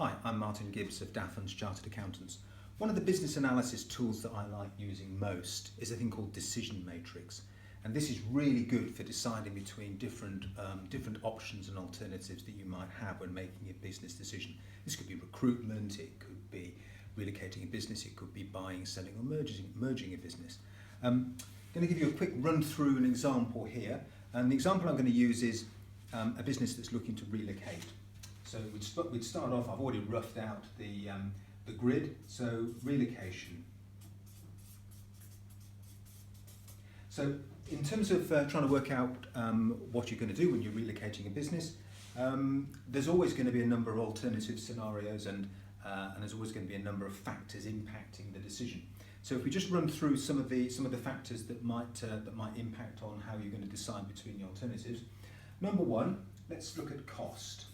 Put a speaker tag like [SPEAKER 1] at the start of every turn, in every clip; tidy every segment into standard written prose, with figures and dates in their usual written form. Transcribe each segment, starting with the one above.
[SPEAKER 1] Hi, I'm Martin Gibbs of Dafferns Chartered Accountants. One of the business analysis tools that I like using most is a thing called decision matrix. And this is really good for deciding between different options and alternatives that you might have when making a business decision. This could be recruitment, it could be relocating a business, it could be buying, selling or merging a business. I'm going to give you a quick run through an example here. And the example I'm going to use is a business that's looking to relocate. So we'd start off, I've already roughed out the grid, so relocation. So in terms of trying to work out what you're going to do when you're relocating a business, there's always going to be a number of alternative scenarios and there's always going to be a number of factors impacting the decision. So if we just run through some of the factors that might impact on how you're going to decide between the alternatives. Number one, let's look at cost.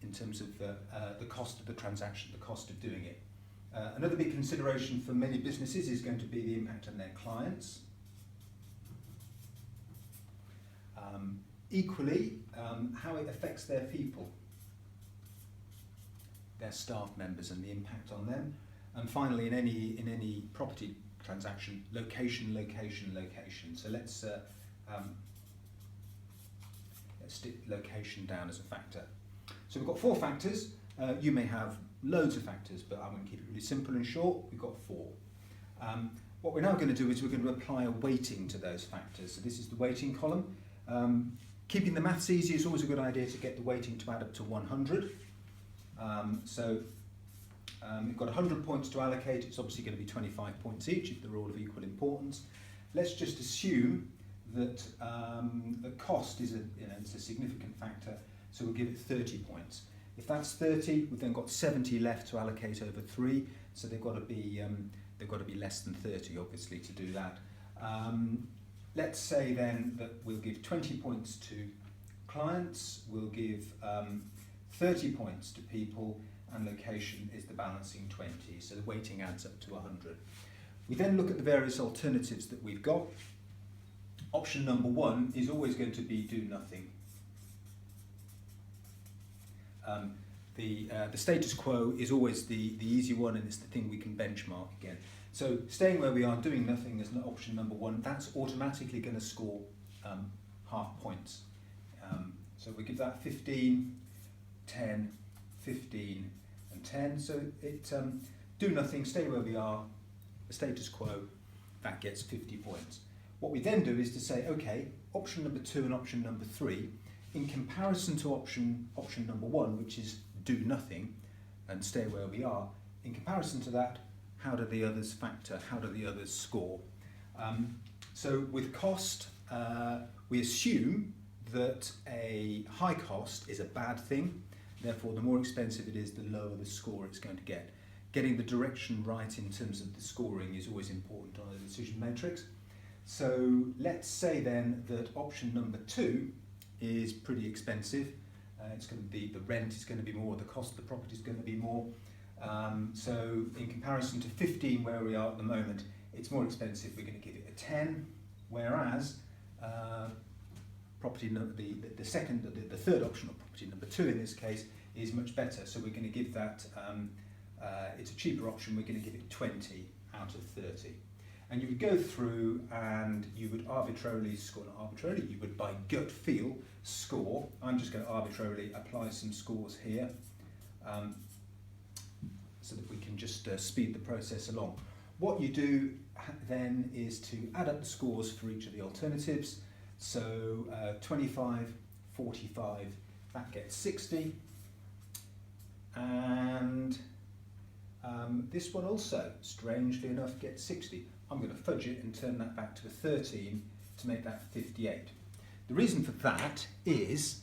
[SPEAKER 1] In terms of the cost of the transaction, the cost of doing it. Another big consideration for many businesses is going to be the impact on their clients. Equally, how it affects their people, their staff members and the impact on them. And finally, in any property transaction, location. So let's stick location down as a factor. So we've got 4 factors. You may have loads of factors, but I'm going to keep it really simple and short. We've got 4. What we're now going to do is we're going to apply a weighting to those factors. So this is the weighting column. Keeping the maths easy is always a good idea to get the weighting to add up to 100. We've got 100 points to allocate. It's obviously going to be 25 points each if they're all of equal importance. Let's just assume that the cost is it's a significant factor, so we'll give it 30 points. If that's 30, we've then got 70 left to allocate over 3, so they've got to be less than 30, obviously, to do that. Let's say then that we'll give 20 points to clients, we'll give 30 points to people, and location is the balancing 20, so the weighting adds up to 100. We then look at the various alternatives that we've got. Option number 1 is always going to be do nothing. The status quo is always the easy one, and it's the thing we can benchmark again. So staying where we are, doing nothing is option number 1. That's automatically going to score half points. So we give that 15, 10, 15 and 10. So it do nothing, stay where we are, the status quo, that gets 50 points. What we then do is to say, okay, option number 2 and option number 3, in comparison to option number 1, which is do nothing and stay where we are, in comparison to that, how do the others factor, how do the others score? So with cost, we assume that a high cost is a bad thing, therefore the more expensive it is, the lower the score it's going to get. Getting the direction right in terms of the scoring is always important on a decision matrix. So let's say then that option number 2 is pretty expensive. It's going to be, the rent is going to be more, the cost of the property is going to be more. So in comparison to 15 where we are at the moment, it's more expensive, we're going to give it a 10, whereas property number, the third option, or property number 2 in this case, is much better. So we're going to give that, it's a cheaper option, we're going to give it 20 out of 30. And you would go through and you would arbitrarily score, not arbitrarily, you would by gut feel score. I'm just going to arbitrarily apply some scores here so that we can just speed the process along. What you do then is to add up the scores for each of the alternatives. So 25, 45, that gets 60. And this one also, strangely enough, gets 60. I'm going to fudge it and turn that back to a 13 to make that 58. The reason for that is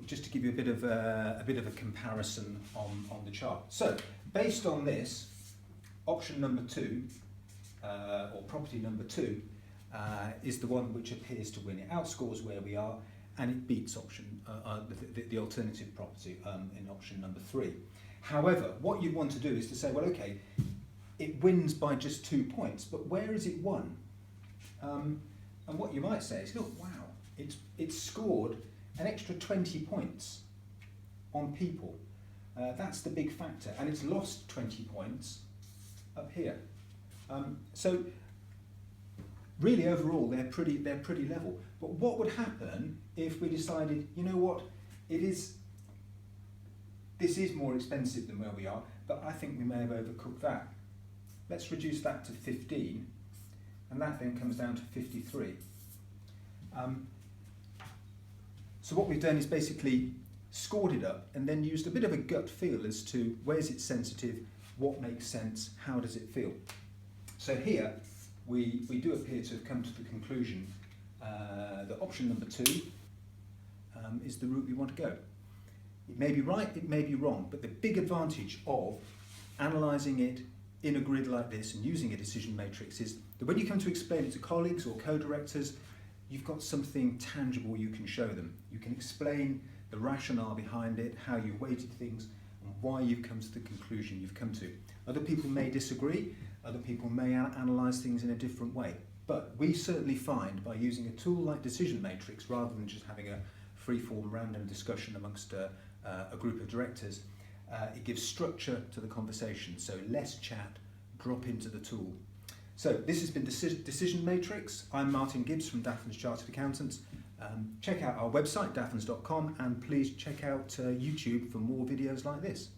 [SPEAKER 1] just to give you a bit of a comparison on the chart. So based on this, option number 2 or property number 2 is the one which appears to win. It outscores where we are, and it beats option the alternative property in option number 3. However, what you want to do is to say, well, okay, it wins by just 2 points, but where is it won? And what you might say is, look, wow, it's scored an extra 20 points on people. That's the big factor, and it's lost 20 points up here. So really, overall, they're pretty level. But what would happen if we decided, you know what, this is more expensive than where we are, but I think we may have overcooked that. Let's reduce that to 15, and that then comes down to 53. So what we've done is basically scored it up and then used a bit of a gut feel as to where's it sensitive, what makes sense, how does it feel. So here we do appear to have come to the conclusion that option number 2 is the route we want to go. It may be right, it may be wrong, but the big advantage of analysing it in a grid like this and using a decision matrix is that when you come to explain it to colleagues or co-directors, you've got something tangible you can show them. You can explain the rationale behind it, how you weighted things, and why you've come to the conclusion you've come to. Other people may disagree, other people may analyse things in a different way, but we certainly find by using a tool like Decision Matrix, rather than just having a free-form random discussion amongst a group of directors, it gives structure to the conversation, so less chat, drop into the tool. So this has been Decision Matrix. I'm Martin Gibbs from Dafferns Chartered Accountants. Check out our website, dafferns.com, and please check out YouTube for more videos like this.